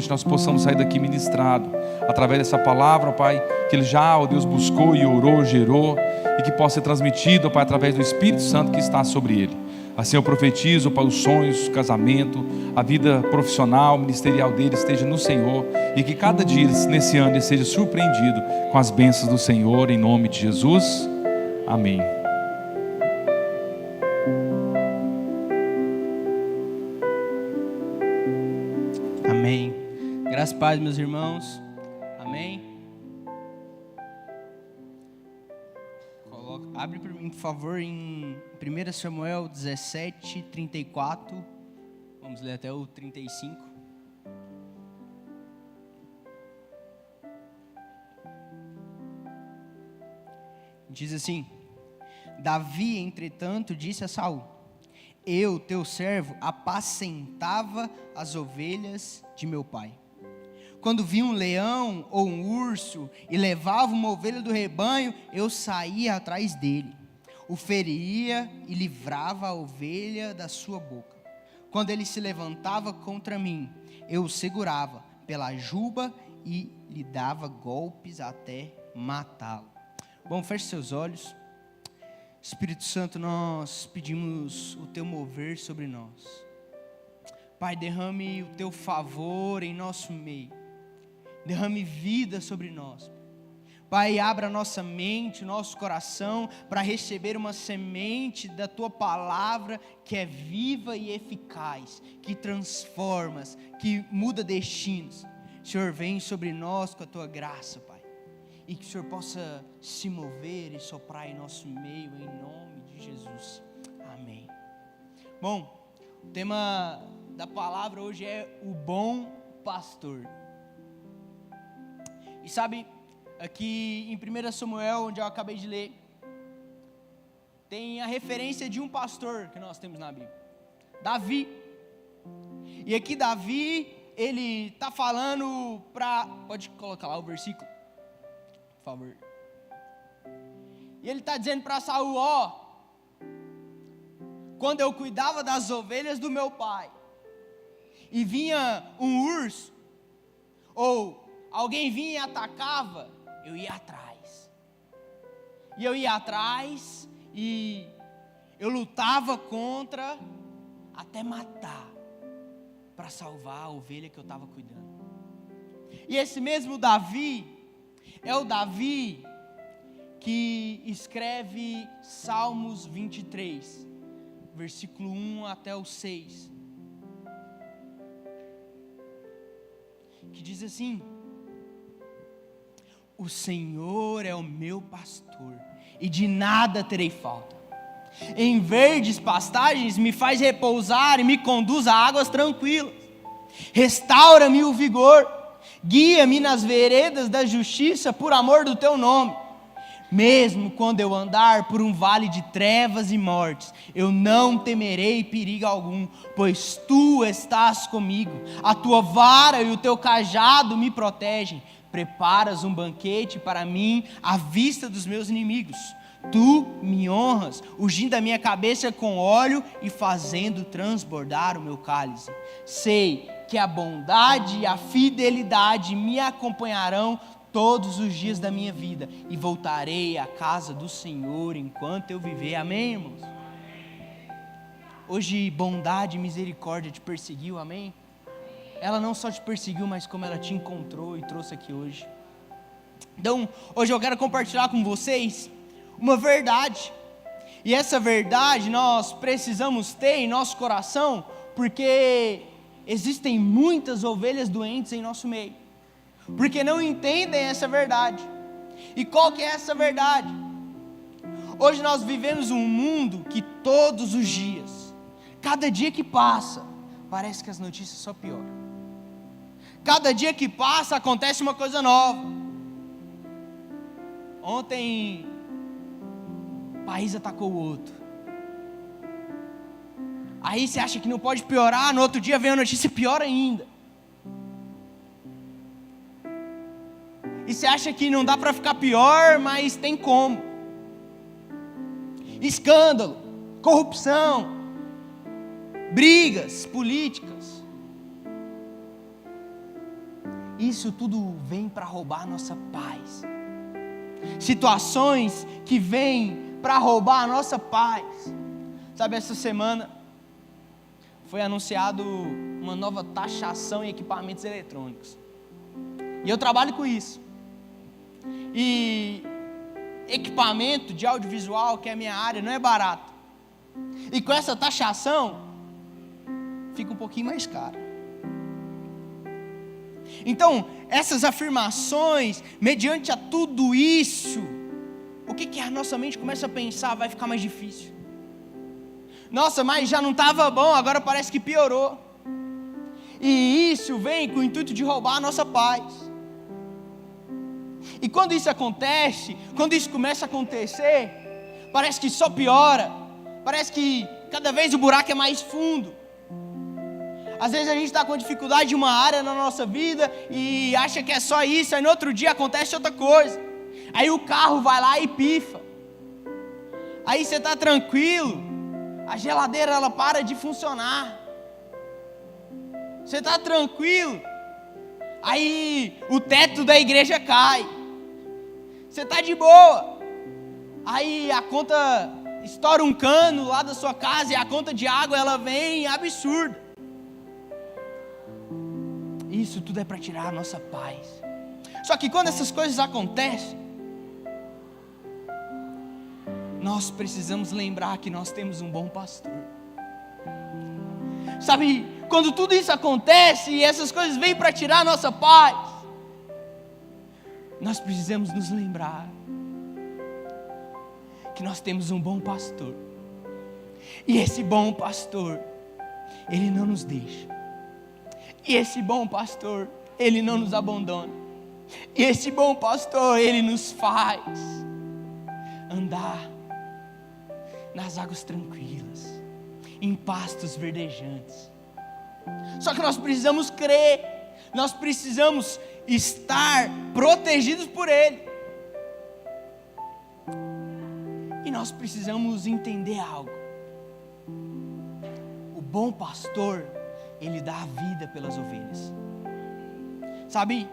noite nós possamos sair daqui ministrado, através dessa palavra, Pai, que Ele já, ó Deus, buscou e orou, gerou, e que possa ser transmitido, Pai, através do Espírito Santo que está sobre Ele. Assim eu profetizo, Pai, os sonhos, o casamento, a vida profissional, ministerial dele esteja no Senhor, e que cada dia, nesse ano, ele seja surpreendido com as bênçãos do Senhor, em nome de Jesus. Amém. Amém. Graças a Deus, meus irmãos. Amém. Abre para mim, por favor, em 1 Samuel 17, 34. Vamos ler até o 35. Diz assim: Davi, entretanto, disse a Saul: Eu, teu servo, apacentava as ovelhas de meu pai. Quando vi um leão ou um urso e levava uma ovelha do rebanho, eu saía atrás dele, o feria e livrava a ovelha da sua boca. Quando ele se levantava contra mim, eu o segurava pela juba e lhe dava golpes até matá-lo. Bom, feche seus olhos. Espírito Santo, nós pedimos o teu mover sobre nós. Pai, derrame o teu favor em nosso meio. Derrame vida sobre nós. Pai, abra nossa mente, nosso coração, para receber uma semente da Tua palavra, que é viva e eficaz, que transforma, que muda destinos. Senhor, vem sobre nós com a Tua graça, Pai, e que o Senhor possa se mover e soprar em nosso meio, em nome de Jesus. Amém. Bom, o tema da palavra hoje é o bom pastor. E sabe, aqui em 1 Samuel, onde eu acabei de ler, tem a referência de um pastor que nós temos na Bíblia, Davi. E aqui Davi, ele está falando para... Pode colocar lá o versículo, por favor. E ele está dizendo para Saul: ó, quando eu cuidava das ovelhas do meu pai, e vinha um urso, ou alguém vinha e atacava, eu ia atrás. E eu ia atrás e eu lutava contra até matar, para salvar a ovelha que eu estava cuidando. E esse mesmo Davi é o Davi que escreve Salmos 23, versículo 1 até o 6, que diz assim: O Senhor é o meu pastor, e de nada terei falta. Em verdes pastagens me faz repousar e me conduz a águas tranquilas. Restaura-me o vigor, guia-me nas veredas da justiça por amor do teu nome. Mesmo quando eu andar por um vale de trevas e mortes, eu não temerei perigo algum, pois tu estás comigo. A tua vara e o teu cajado me protegem. Preparas um banquete para mim à vista dos meus inimigos. Tu me honras, ungindo a minha cabeça com óleo e fazendo transbordar o meu cálice. Sei que a bondade e a fidelidade me acompanharão todos os dias da minha vida, e voltarei à casa do Senhor enquanto eu viver. Amém, irmãos? Hoje bondade e misericórdia te perseguiu, amém? Ela não só te perseguiu, mas como ela te encontrou e trouxe aqui hoje. Então, hoje eu quero compartilhar com vocês uma verdade. E essa verdade nós precisamos ter em nosso coração, porque existem muitas ovelhas doentes em nosso meio, porque não entendem essa verdade. E qual que é essa verdade? Hoje nós vivemos um mundo que todos os dias, cada dia que passa, parece que as notícias só pioram. Cada dia que passa acontece uma coisa nova. Ontem o país atacou o outro. Aí você acha que não pode piorar, no outro dia vem a notícia pior ainda. E você acha que não dá para ficar pior, mas tem como. Escândalo, corrupção, brigas políticas. isso tudo vem para roubar a nossa paz. Situações que vêm para roubar a nossa paz. Sabe, essa semana foi anunciado uma nova taxação em equipamentos eletrônicos. E eu trabalho com isso. E equipamento de audiovisual, que é a minha área, não é barato. E com essa taxação, fica um pouquinho mais caro. Então, essas afirmações, mediante a tudo isso, o que a nossa mente começa a pensar? Vai ficar mais difícil. Nossa, mas já não estava bom, agora parece que piorou. E isso vem com o intuito de roubar a nossa paz. E quando isso acontece, quando isso começa a acontecer, parece que só piora. Parece que cada vez o buraco é mais fundo. Às vezes a gente está com dificuldade em uma área na nossa vida e acha que é só isso, aí no outro dia acontece outra coisa. Aí o carro vai lá e pifa. Aí você está tranquilo, a geladeira ela para de funcionar. Você está tranquilo, aí o teto da igreja cai. Você está de boa, aí a conta estoura um cano lá da sua casa e a conta de água ela vem absurda. Isso tudo é para tirar a nossa paz. Só que quando essas coisas acontecem, nós precisamos lembrar que nós temos um bom pastor. Sabe, quando tudo isso acontece e essas coisas vêm para tirar a nossa paz, nós precisamos nos lembrar que nós temos um bom pastor. E esse bom pastor, ele não nos deixa. E esse bom pastor, ele não nos abandona. E esse bom pastor, ele nos faz andar nas águas tranquilas, em pastos verdejantes. Só que nós precisamos crer, nós precisamos estar protegidos por ele. E nós precisamos entender algo. O bom pastor, ele dá a vida pelas ovelhas. Sabe?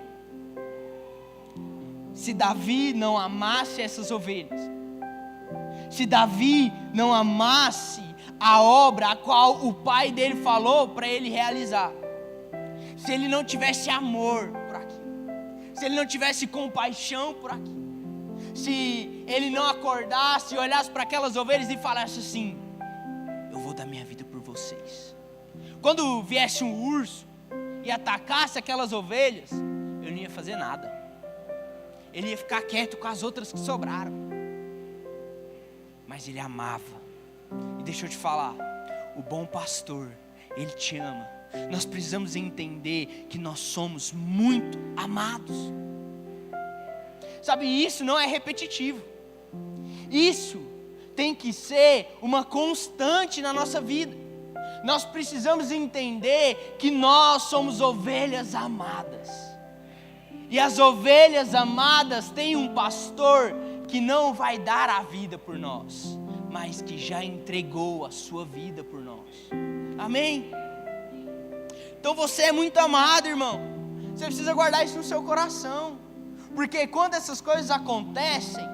Se Davi não amasse essas ovelhas, se Davi não amasse a obra a qual o pai dele falou para ele realizar, se ele não tivesse amor por aquilo, se ele não tivesse compaixão por aquilo, se ele não acordasse e olhasse para aquelas ovelhas e falasse assim: eu vou dar minha vida por vocês. Quando viesse um urso e atacasse aquelas ovelhas, eu não ia fazer nada. Ele ia ficar quieto com as outras que sobraram. Mas ele amava. E deixa eu te falar, o bom pastor, ele te ama. Nós precisamos entender que nós somos muito amados. Sabe, isso não é repetitivo. Isso tem que ser uma constante na nossa vida. Nós precisamos entender que nós somos ovelhas amadas. E as ovelhas amadas têm um pastor que não vai dar a vida por nós, mas que já entregou a sua vida por nós. Amém? Então você é muito amado, irmão. Você precisa guardar isso no seu coração. Porque quando essas coisas acontecem,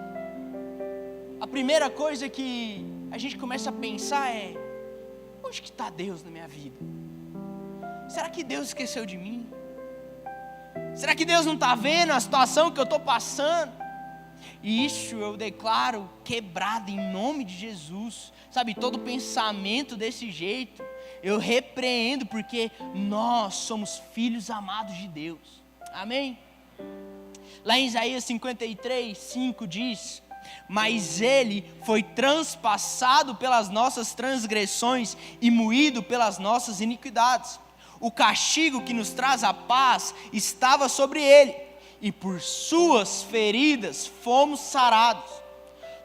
a primeira coisa que a gente começa a pensar é: onde que está Deus na minha vida? Será que Deus esqueceu de mim? Será que Deus não está vendo a situação que eu estou passando? E isso eu declaro quebrado em nome de Jesus. Sabe, todo pensamento desse jeito, eu repreendo, porque nós somos filhos amados de Deus. Amém? Lá em Isaías 53:5 diz: mas ele foi transpassado pelas nossas transgressões e moído pelas nossas iniquidades. O castigo que nos traz a paz estava sobre ele, e por suas feridas fomos sarados.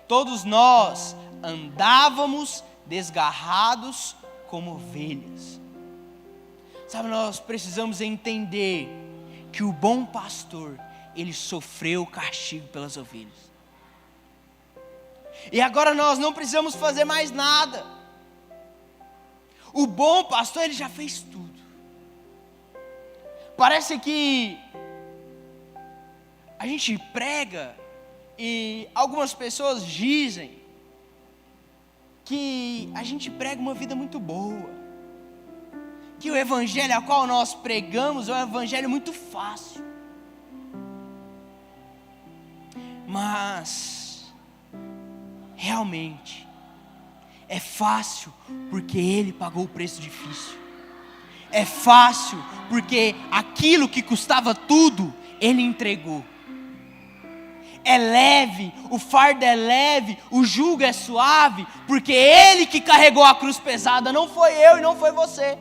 Todos nós andávamos desgarrados como ovelhas. Sabe, nós precisamos entender que o bom pastor, ele sofreu o castigo pelas ovelhas. E agora nós não precisamos fazer mais nada. O bom pastor, ele já fez tudo. Parece que a gente prega e algumas pessoas dizem que a gente prega uma vida muito boa, que o evangelho a qual nós pregamos é um evangelho muito fácil. Mas realmente é fácil porque Ele pagou o preço difícil. É fácil porque aquilo que custava tudo Ele entregou. É leve, o fardo é leve, o jugo é suave, porque Ele que carregou a cruz pesada, não foi eu e não foi você,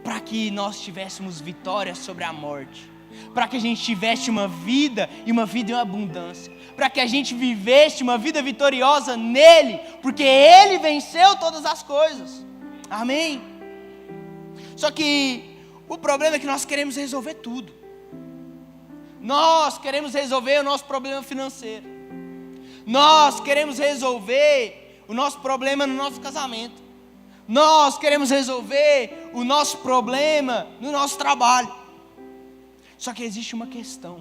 para que nós tivéssemos vitória sobre a morte, para que a gente tivesse uma vida e uma vida em abundância, para que a gente vivesse uma vida vitoriosa nele, porque Ele venceu todas as coisas, amém? Só que o problema é que nós queremos resolver tudo. Nós queremos resolver o nosso problema financeiro. Nós queremos resolver o nosso problema no nosso casamento. Nós queremos resolver o nosso problema no nosso trabalho. Só que existe uma questão.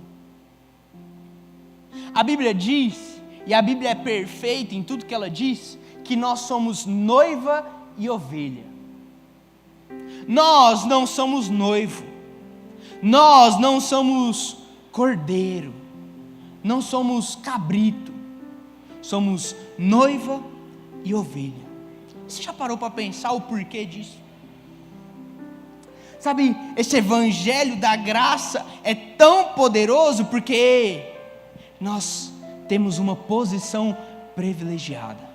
A Bíblia diz, e a Bíblia é perfeita em tudo que ela diz, que nós somos noiva e ovelha. Nós não somos noivo. Nós não somos cordeiro, não somos cabrito, somos noiva e ovelha. Você já parou para pensar o porquê disso? Sabe, esse evangelho da graça é tão poderoso porque nós temos uma posição privilegiada.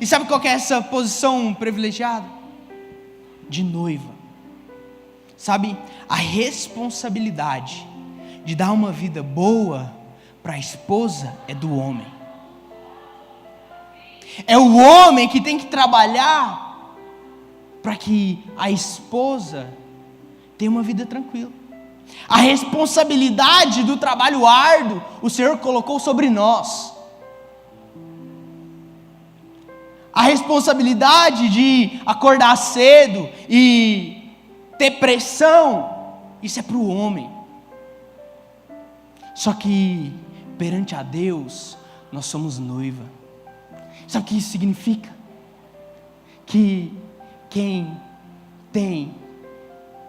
E sabe qual que é essa posição privilegiada? De noiva. Sabe, a responsabilidade de dar uma vida boa para a esposa é do homem. É o homem que tem que trabalhar para que a esposa tenha uma vida tranquila. A responsabilidade do trabalho árduo o Senhor colocou sobre nós. A responsabilidade de acordar cedo e ter pressão, isso é para o homem. Só que perante a Deus nós somos noiva. Sabe o que isso significa? Que quem tem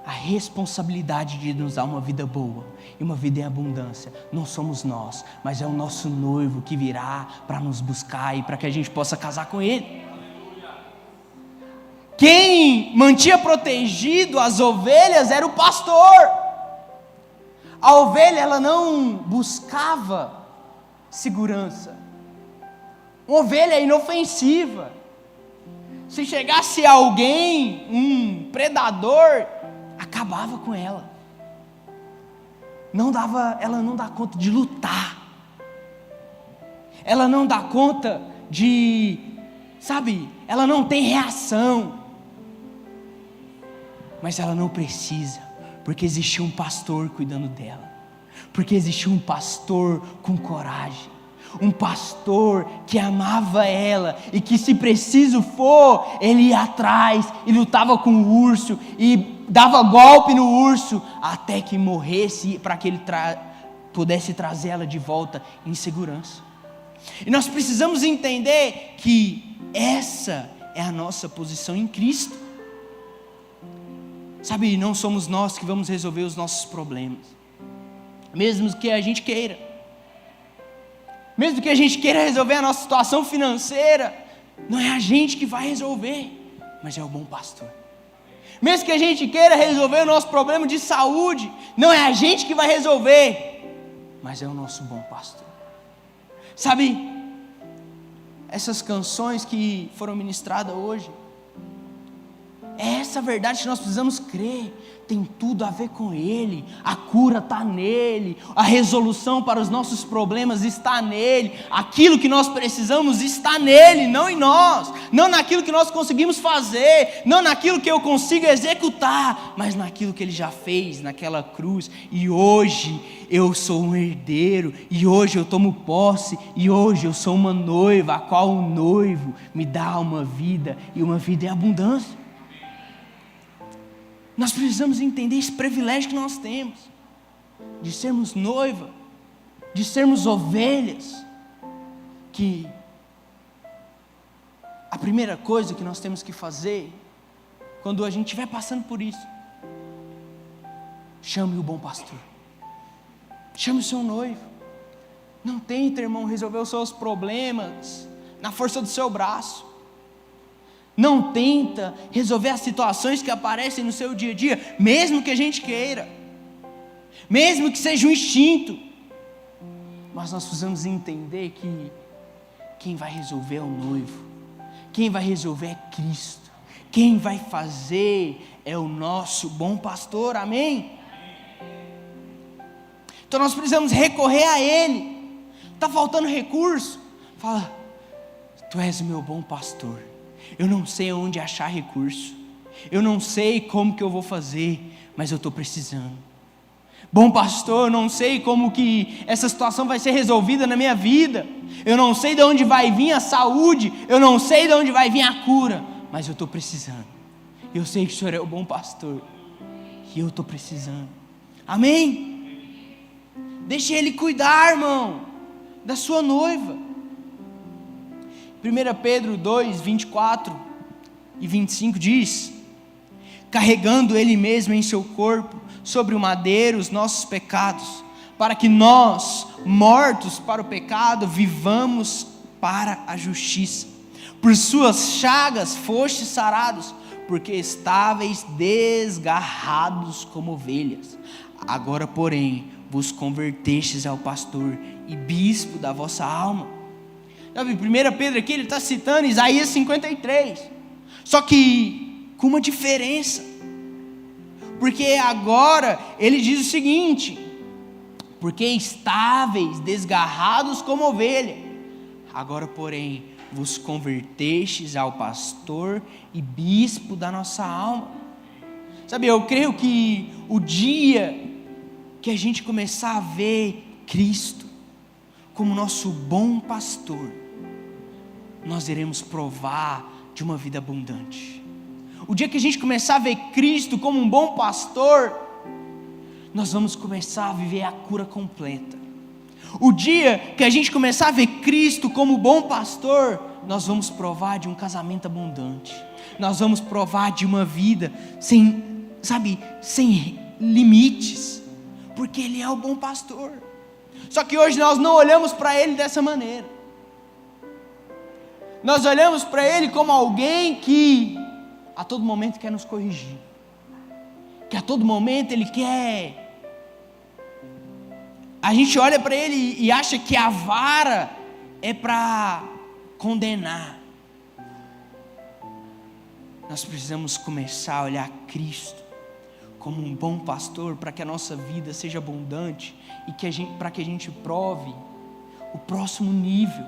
a responsabilidade de nos dar uma vida boa e uma vida em abundância não somos nós, mas é o nosso noivo que virá para nos buscar e para que a gente possa casar com Ele. Quem mantinha protegido as ovelhas era o pastor. A ovelha, ela não buscava segurança. Uma ovelha é inofensiva. Se chegasse alguém, um predador, acabava com ela. Ela não dá conta de lutar. Ela não dá conta de, ela não tem reação. Mas ela não precisa, porque existia um pastor cuidando dela, porque existia um pastor com coragem, um pastor que amava ela e que, se preciso for, ele ia atrás e lutava com o urso e dava golpe no urso até que morresse, para que ele pudesse trazer ela de volta em segurança. E nós precisamos entender que essa é a nossa posição em Cristo. Sabe, não somos nós que vamos resolver os nossos problemas, mesmo que a gente queira. Mesmo que a gente queira resolver a nossa situação financeira, não é a gente que vai resolver, mas é o bom pastor. Mesmo que a gente queira resolver o nosso problema de saúde, não é a gente que vai resolver, mas é o nosso bom pastor. Sabe, essas canções que foram ministradas hoje, é essa verdade que nós precisamos crer. Tem tudo a ver com Ele. A cura está nele. A resolução para os nossos problemas está nele. Aquilo que nós precisamos está nele, não em nós. Não naquilo que nós conseguimos fazer, não naquilo que eu consigo executar, mas naquilo que Ele já fez naquela cruz. E hoje eu sou um herdeiro, e hoje eu tomo posse, e hoje eu sou uma noiva, a qual o noivo me dá uma vida, e uma vida em abundância. Nós precisamos entender esse privilégio que nós temos, de sermos noiva de sermos ovelhas, que a primeira coisa que nós temos que fazer, quando a gente estiver passando por isso, chame o bom pastor, chame o seu noivo. Não tenta, irmão, resolver os seus problemas na força do seu braço. Não tenta resolver as situações que aparecem no seu dia a dia, mesmo que a gente queira, mesmo que seja um instinto. Mas nós precisamos entender que quem vai resolver é o noivo, quem vai resolver é Cristo, quem vai fazer é o nosso bom pastor, amém? Então nós precisamos recorrer a Ele. Está faltando recurso? Fala, Tu és o meu bom pastor, eu não sei onde achar recurso, eu não sei como que eu vou fazer, mas eu estou precisando. Bom pastor, eu não sei como que essa situação vai ser resolvida na minha vida, eu não sei de onde vai vir a saúde, eu não sei de onde vai vir a cura, mas eu estou precisando. Eu sei que o Senhor é o bom pastor e eu estou precisando, amém? Deixe Ele cuidar, irmão, da sua noiva. 1 Pedro 2, 24 e 25 diz: carregando Ele mesmo em seu corpo sobre o madeiro os nossos pecados, para que nós, mortos para o pecado, vivamos para a justiça. Por suas chagas fostes sarados, porque estáveis desgarrados como ovelhas. Agora, porém, vos convertestes ao pastor e bispo da vossa alma. Sabe, 1 Pedro aqui, ele está citando Isaías 53, só que com uma diferença, porque agora ele diz o seguinte: porque estáveis, desgarrados como ovelha, agora porém vos convertestes ao pastor e bispo da nossa alma. Sabe, eu creio que o dia que a gente começar a ver Cristo como nosso bom pastor, nós iremos provar de uma vida abundante. O dia que a gente começar a ver Cristo como um bom pastor, nós vamos começar a viver a cura completa. O dia que a gente começar a ver Cristo como bom pastor, nós vamos provar de um casamento abundante. Nós vamos provar de uma vida sem limites, porque Ele é o bom pastor. Só que hoje nós não olhamos para Ele dessa maneira. Nós olhamos para Ele como alguém que a todo momento quer nos corrigir, que a todo momento Ele quer. A gente olha para Ele e acha que a vara é para condenar. Nós precisamos começar a olhar Cristo como um bom pastor, para que a nossa vida seja abundante e para que a gente prove o próximo nível.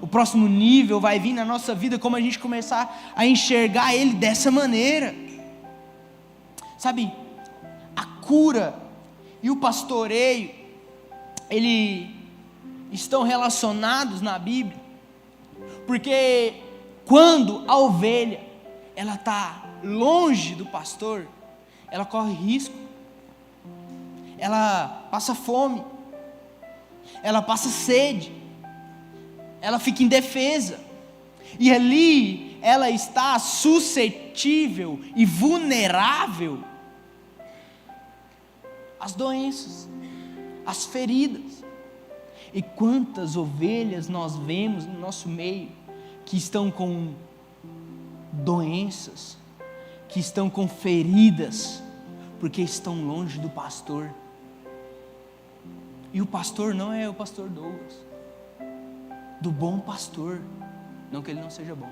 O próximo nível vai vir na nossa vida como a gente começar a enxergar Ele dessa maneira. Sabe, a cura e o pastoreio, eles estão relacionados na Bíblia, porque quando a ovelha ela está longe do pastor, ela corre risco, ela passa fome, ela passa sede, ela fica indefesa, e ali ela está suscetível e vulnerável às doenças, às feridas. E quantas ovelhas nós vemos no nosso meio que estão com doenças, que estão com feridas, porque estão longe do pastor. E o pastor não é o pastor Douglas, do bom pastor, não que ele não seja bom,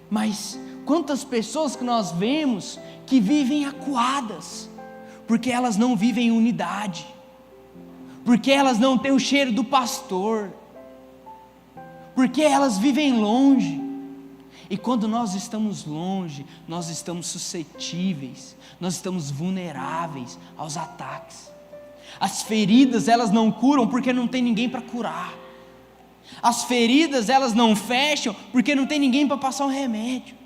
mas quantas pessoas que nós vemos que vivem acuadas, porque elas não vivem em unidade, porque elas não têm o cheiro do pastor, porque elas vivem longe. E quando nós estamos longe, nós estamos suscetíveis, nós estamos vulneráveis aos ataques. As feridas, elas não curam porque não tem ninguém para curar. As feridas, elas não fecham porque não tem ninguém para passar um remédio.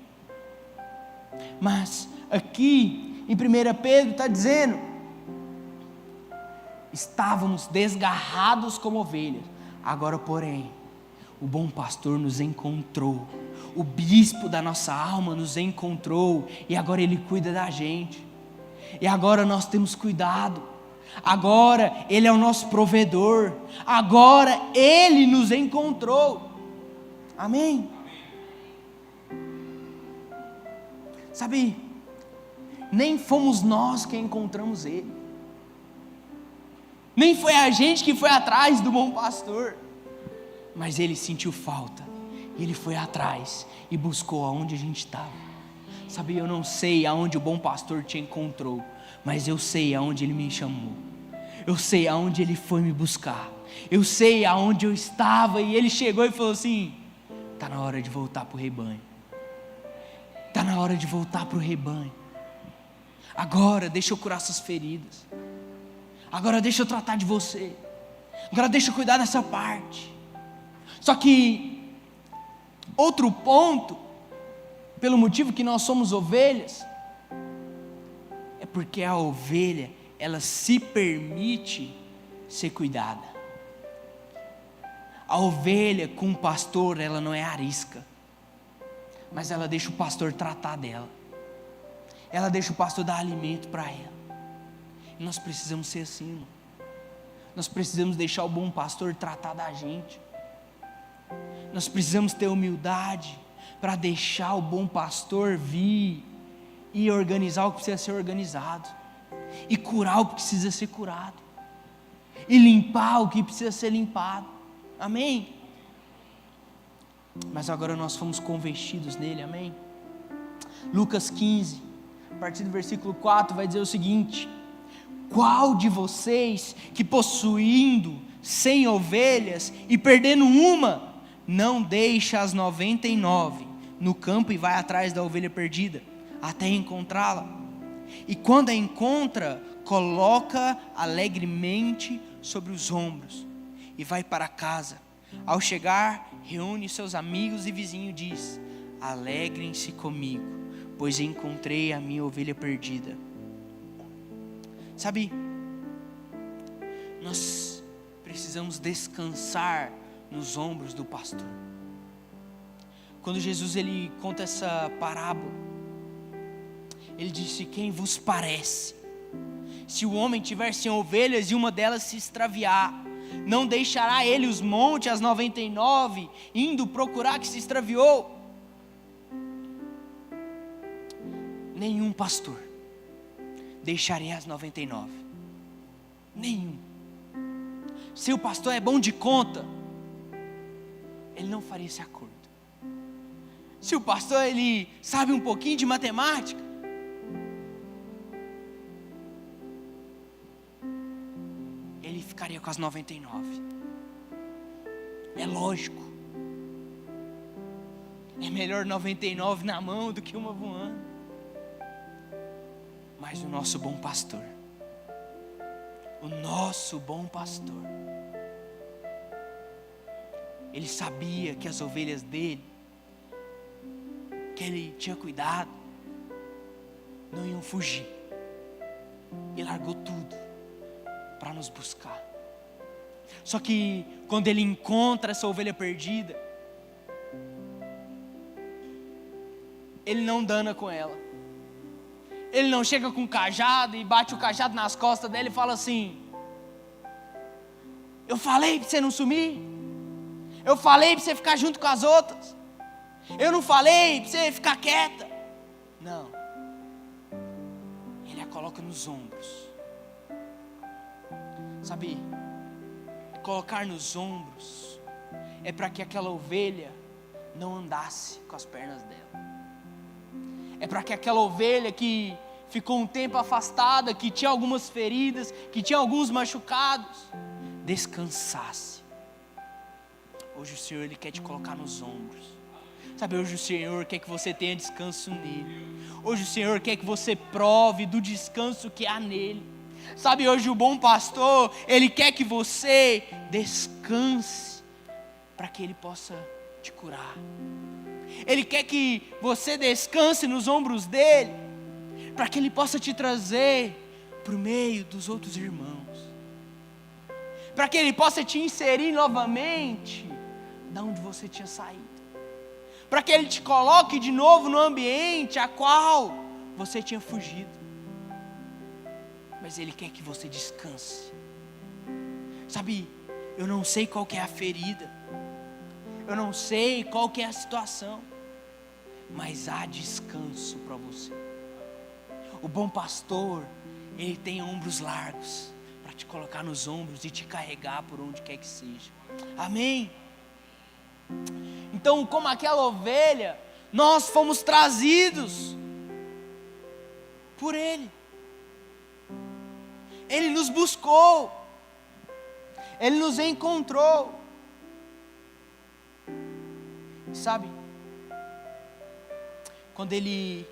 Mas aqui em 1 Pedro está dizendo: estávamos desgarrados como ovelhas. Agora, porém, o bom pastor nos encontrou. O bispo da nossa alma nos encontrou. E agora ele cuida da gente. E agora nós temos cuidado. Agora ele é o nosso provedor. Agora ele nos encontrou. Amém? Sabe, nem fomos nós que encontramos ele. Nem foi a gente que foi atrás do bom pastor. Mas ele sentiu falta. E ele foi atrás e buscou aonde a gente estava. Sabe, eu não sei aonde o bom pastor te encontrou, mas eu sei aonde ele me chamou. Eu sei aonde ele foi me buscar. Eu sei aonde eu estava e ele chegou e falou assim: está na hora de voltar para o rebanho. Está na hora de voltar para o rebanho. Agora deixa eu curar suas feridas. Agora deixa eu tratar de você. Agora deixa eu cuidar dessa parte. Só que outro ponto, pelo motivo que nós somos ovelhas, é porque a ovelha, ela se permite ser cuidada. A ovelha com o pastor, ela não é arisca, mas ela deixa o pastor tratar dela. Ela deixa o pastor dar alimento para ela. E nós precisamos ser assim, irmão. Nós precisamos deixar o bom pastor tratar da gente. Nós precisamos ter humildade para deixar o bom pastor vir e organizar o que precisa ser organizado, e curar o que precisa ser curado, e limpar o que precisa ser limpado. Amém? Mas agora nós fomos convertidos nele, amém? Lucas 15, a partir do versículo 4, vai dizer o seguinte: qual de vocês que possuindo 100 ovelhas e perdendo uma, não deixa as 99 no campo e vai atrás da ovelha perdida, até encontrá-la? E quando a encontra, coloca alegremente sobre os ombros e vai para casa. Ao chegar, reúne seus amigos e vizinhos e diz: alegrem-se comigo, pois encontrei a minha ovelha perdida. Sabe, nós precisamos descansar nos ombros do pastor. Quando Jesus ele conta essa parábola, ele disse: quem vos parece? Se o homem tiver 100 ovelhas e uma delas se extraviar, não deixará ele os montes, as 99, indo procurar que se extraviou? Nenhum pastor deixaria as 99. Nenhum. Se o pastor é bom de conta, ele não faria esse acordo. Se o pastor ele sabe um pouquinho de matemática, ele ficaria com as 99. É lógico. É melhor 99 na mão do que uma voando. Mas o nosso bom pastor, ele sabia que as ovelhas dele, que ele tinha cuidado, não iam fugir, e largou tudo para nos buscar. Só que quando ele encontra essa ovelha perdida, ele não dana com ela. Ele não chega com o cajado e bate o cajado nas costas dela e fala assim: eu falei para você não sumir, eu falei para você ficar junto com as outras, eu não falei para você ficar quieta. Não, ele a coloca nos ombros. Sabe, colocar nos ombros é para que aquela ovelha não andasse com as pernas dela. É para que aquela ovelha que ficou um tempo afastada, que tinha algumas feridas, que tinha alguns machucados, descansasse. Hoje o Senhor ele quer te colocar nos ombros. Sabe, hoje o Senhor quer que você tenha descanso nele. Hoje o Senhor quer que você prove do descanso que há nele. Sabe, hoje o bom pastor, ele quer que você descanse para que ele possa te curar. Ele quer que você descanse nos ombros dele, para que ele possa te trazer para o meio dos outros irmãos. para que Ele possa te inserir novamente da onde você tinha saído, para que Ele te coloque de novo no ambiente a qual você tinha fugido. Mas Ele quer que você descanse. Sabe, eu não sei qual que é a ferida, eu não sei qual que é a situação, mas há descanso para você. O bom pastor, ele tem ombros largos para te colocar nos ombros e te carregar por onde quer que seja. Amém? Então, como aquela ovelha, nós fomos trazidos por Ele. Ele nos buscou, Ele nos encontrou. Sabe, quando Ele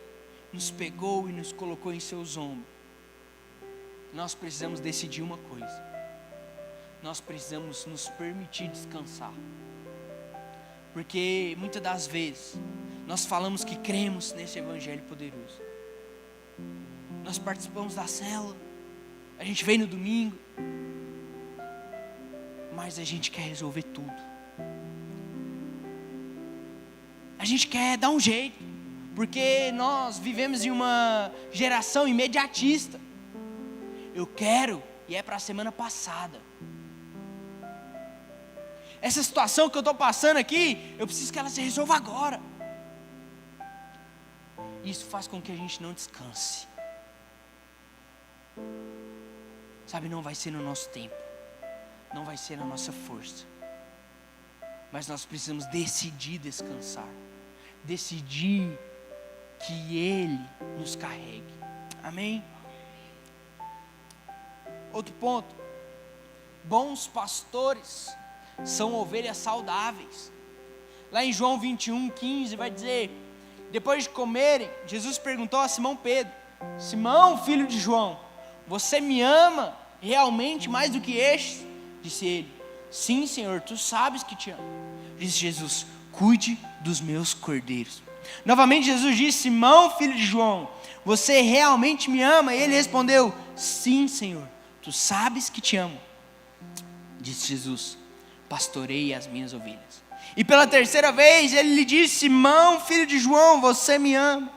nos pegou e nos colocou em seus ombros, nós precisamos decidir uma coisa: nós precisamos nos permitir descansar. Porque muitas das vezes nós falamos que cremos nesse evangelho poderoso, nós participamos da célula, a gente vem no domingo, mas a gente quer resolver tudo, a gente quer dar um jeito, porque nós vivemos em uma geração imediatista. Eu quero, e é para a semana passada. Essa situação que eu estou passando aqui, eu preciso que ela se resolva agora. Isso faz com que a gente não descanse. Sabe, não vai ser no nosso tempo, não vai ser na nossa força, mas nós precisamos decidir descansar, decidir que Ele nos carregue. Amém? Outro ponto: bons pastores são ovelhas saudáveis. Lá em João 21:15 vai dizer: depois de comerem, Jesus perguntou a Simão Pedro: Simão, filho de João, você me ama realmente mais do que este? Disse ele: sim, Senhor, tu sabes que te amo. Disse Jesus: cuide dos meus cordeiros. Novamente Jesus disse: Simão, filho de João, você realmente me ama? E ele respondeu: sim, Senhor, tu sabes que te amo. Disse Jesus: pastoreie as minhas ovelhas. E pela terceira vez ele lhe disse: Simão, filho de João, você me ama?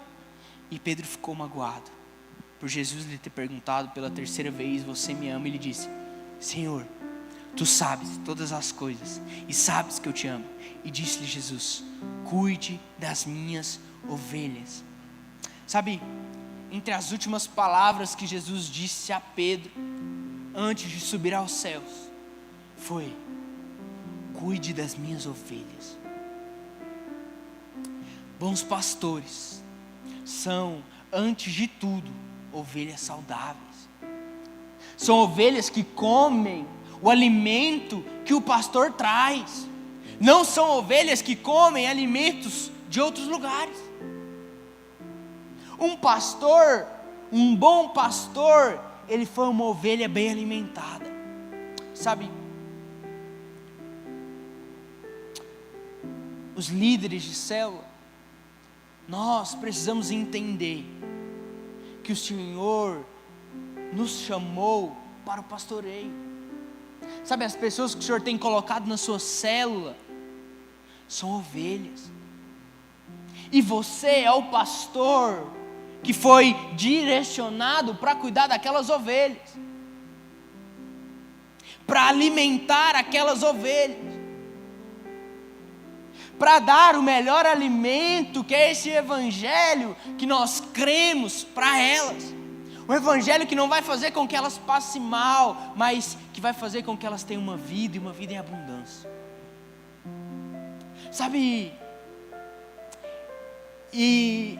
E Pedro ficou magoado por Jesus lhe ter perguntado pela terceira vez: você me ama? E ele disse: Senhor, tu sabes todas as coisas e sabes que eu te amo. E disse-lhe Jesus: cuide das minhas ovelhas. Sabe, entre as últimas palavras que Jesus disse a Pedro antes de subir aos céus foi: cuide das minhas ovelhas. Bons pastores são, antes de tudo, ovelhas saudáveis. São ovelhas que comem o alimento que o pastor traz. Não são ovelhas que comem alimentos de outros lugares. Um pastor, um bom pastor, ele foi uma ovelha bem alimentada. Sabe, os líderes de célula, nós precisamos entender que o Senhor nos chamou para o pastoreio. Sabe, as pessoas que o Senhor tem colocado na sua célula são ovelhas, e você é o pastor que foi direcionado para cuidar daquelas ovelhas, para alimentar aquelas ovelhas, para dar o melhor alimento, que é esse evangelho que nós cremos para elas. O evangelho que não vai fazer com que elas passem mal, mas que vai fazer com que elas tenham uma vida, e uma vida em abundância. Sabe, e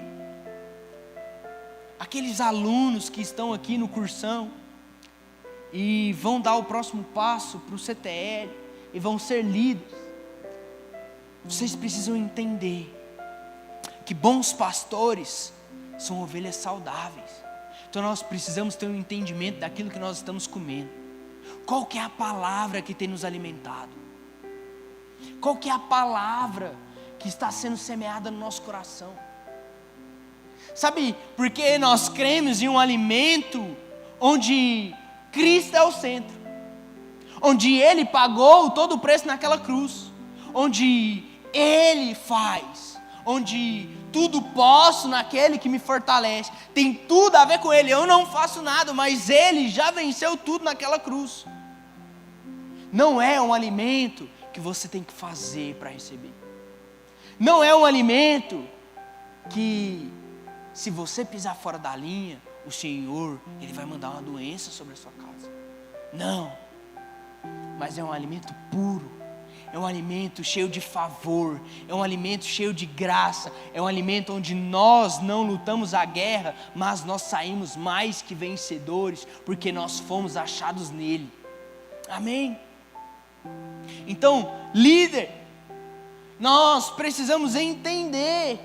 aqueles alunos que estão aqui no cursão e vão dar o próximo passo para o CTL e vão ser líderes, vocês precisam entender que bons pastores são ovelhas saudáveis. Então nós precisamos ter um entendimento daquilo que nós estamos comendo. Qual que é a palavra que tem nos alimentado? Qual que é a palavra que está sendo semeada no nosso coração? Sabe, porque nós cremos em um alimento onde Cristo é o centro, onde Ele pagou todo o preço naquela cruz, onde Ele faz, onde tudo posso naquele que me fortalece, tem tudo a ver com Ele. Eu não faço nada, mas Ele já venceu tudo naquela cruz. Não é um alimento que você tem que fazer para receber. Não é um alimento que, se você pisar fora da linha, o Senhor, Ele vai mandar uma doença sobre a sua casa. Não. Mas é um alimento puro. É um alimento cheio de favor. É um alimento cheio de graça. É um alimento onde nós não lutamos a guerra, mas nós saímos mais que vencedores, porque nós fomos achados nele. Amém? Então, líder, nós precisamos entender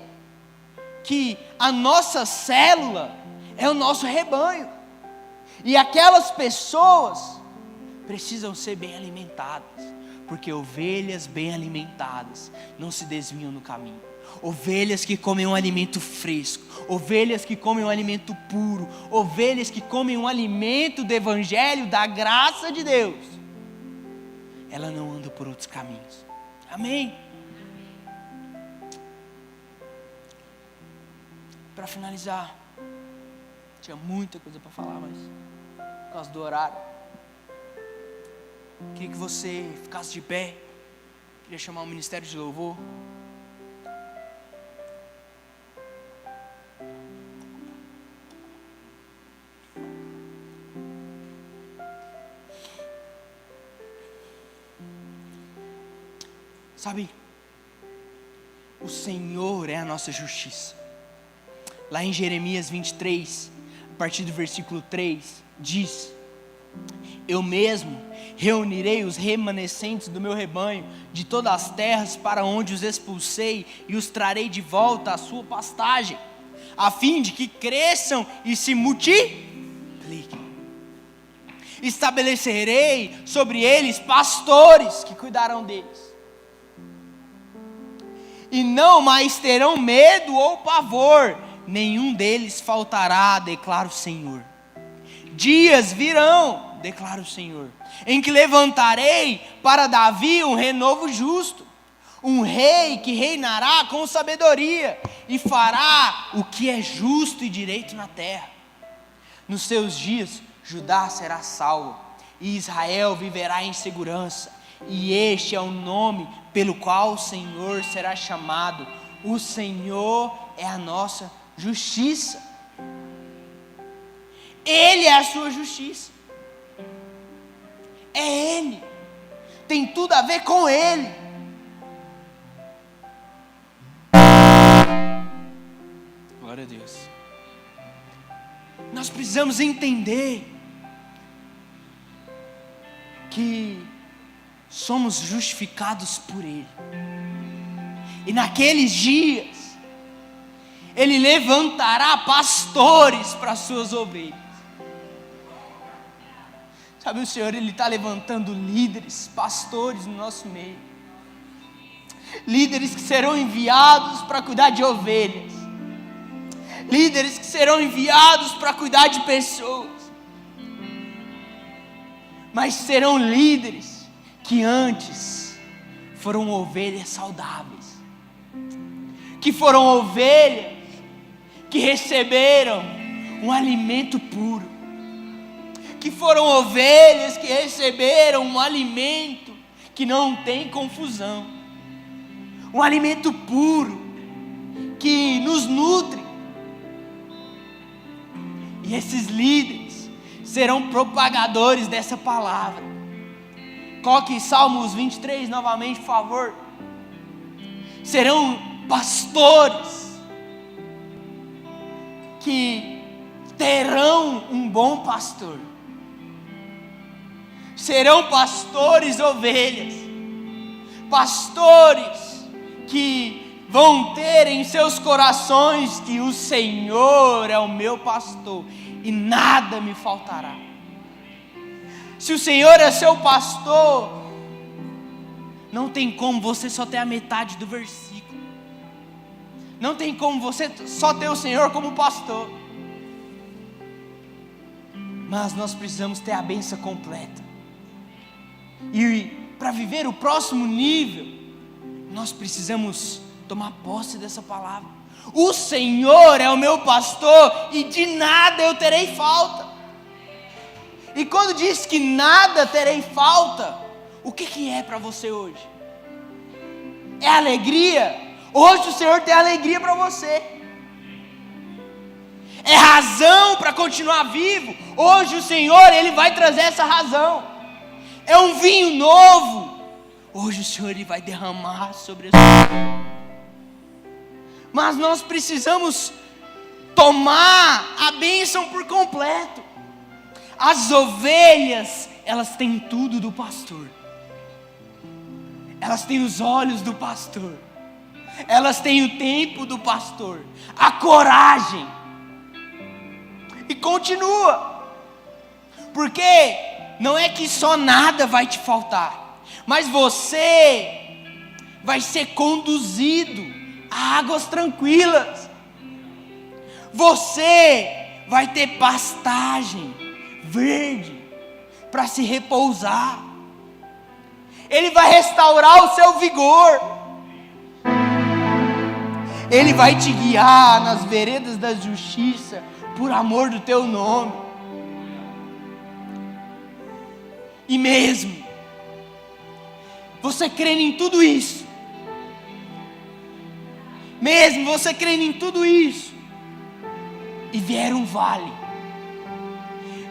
que a nossa célula é o nosso rebanho, e aquelas pessoas precisam ser bem alimentadas, porque ovelhas bem alimentadas não se desviam no caminho. Ovelhas que comem um alimento fresco, ovelhas que comem um alimento puro, ovelhas que comem um alimento do evangelho, da graça de Deus, ela não anda por outros caminhos. Amém? Para finalizar, tinha muita coisa para falar, mas por causa do horário, queria que você ficasse de pé. Queria chamar o ministério de louvor. Sabe, o Senhor é a nossa justiça. Lá em Jeremias 23, a partir do versículo 3, diz: eu mesmo reunirei os remanescentes do meu rebanho de todas as terras para onde os expulsei, e os trarei de volta à sua pastagem, a fim de que cresçam e se multipliquem. Estabelecerei sobre eles pastores que cuidarão deles, e não mais terão medo ou pavor, nenhum deles faltará, declara o Senhor. Dias virão, declara o Senhor, em que levantarei para Davi um renovo justo, um rei que reinará com sabedoria e fará o que é justo e direito na terra. Nos seus dias Judá será salvo e Israel viverá em segurança, e este é o nome pelo qual o Senhor será chamado. O Senhor é a nossa justiça. Ele é a sua justiça. É Ele. Tem tudo a ver com Ele. Glória a Deus. Nós precisamos entender que somos justificados por Ele. E naqueles dias Ele levantará pastores para as suas ovelhas. Sabe, o Senhor, Ele está levantando líderes, pastores no nosso meio. Líderes que serão enviados para cuidar de ovelhas. Líderes que serão enviados para cuidar de pessoas. Mas serão líderes que antes foram ovelhas saudáveis. Que foram ovelhas que receberam um alimento puro. Que foram ovelhas que receberam um alimento que não tem confusão. Um alimento puro, que nos nutre. E esses líderes serão propagadores dessa palavra. Coloque Salmos 23 novamente, por favor. Serão pastores que terão um bom pastor. Serão pastores ovelhas, pastores que vão ter em seus corações que o Senhor é o meu pastor e nada me faltará. Se o Senhor é seu pastor, não tem como você só ter a metade do versículo. Não tem como você só ter o Senhor como pastor. Mas nós precisamos ter a bênção completa. E para viver o próximo nível, nós precisamos tomar posse dessa palavra. O Senhor é o meu pastor e de nada eu terei falta. E quando diz que nada terei falta, o que é para você hoje? É alegria? Hoje o Senhor tem alegria para você. É razão para continuar vivo? Hoje o Senhor, Ele vai trazer essa razão. É um vinho novo? Hoje o Senhor, Ele vai derramar sobre a sua vida. Mas nós precisamos tomar a bênção por completo. As ovelhas, elas têm tudo do pastor. Elas têm os olhos do pastor. Elas têm o tempo do pastor. A coragem. E continua. Porque não é que só nada vai te faltar, mas você vai ser conduzido a águas tranquilas. Você vai ter pastagem verde para se repousar. Ele vai restaurar o seu vigor. Ele vai te guiar nas veredas da justiça por amor do teu nome. E mesmo você crendo em tudo isso, mesmo você crendo em tudo isso, e vier um vale,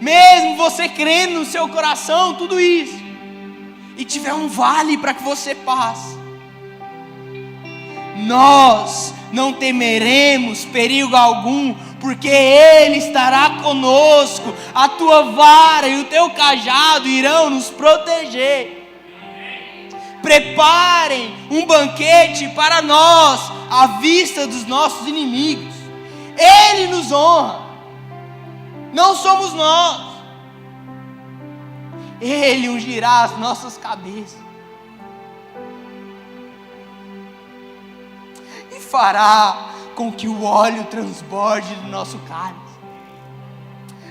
mesmo você crendo no seu coração tudo isso, e tiver um vale para que você passe, nós não temeremos perigo algum, porque Ele estará conosco, a tua vara e o teu cajado irão nos proteger. Preparem um banquete para nós, à vista dos nossos inimigos. Ele nos honra, não somos nós. Ele ungirá as nossas cabeças e fará com que o óleo transborde do nosso cálice.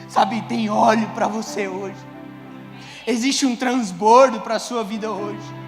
Sabe, tem óleo para você hoje. Existe um transbordo para a sua vida hoje.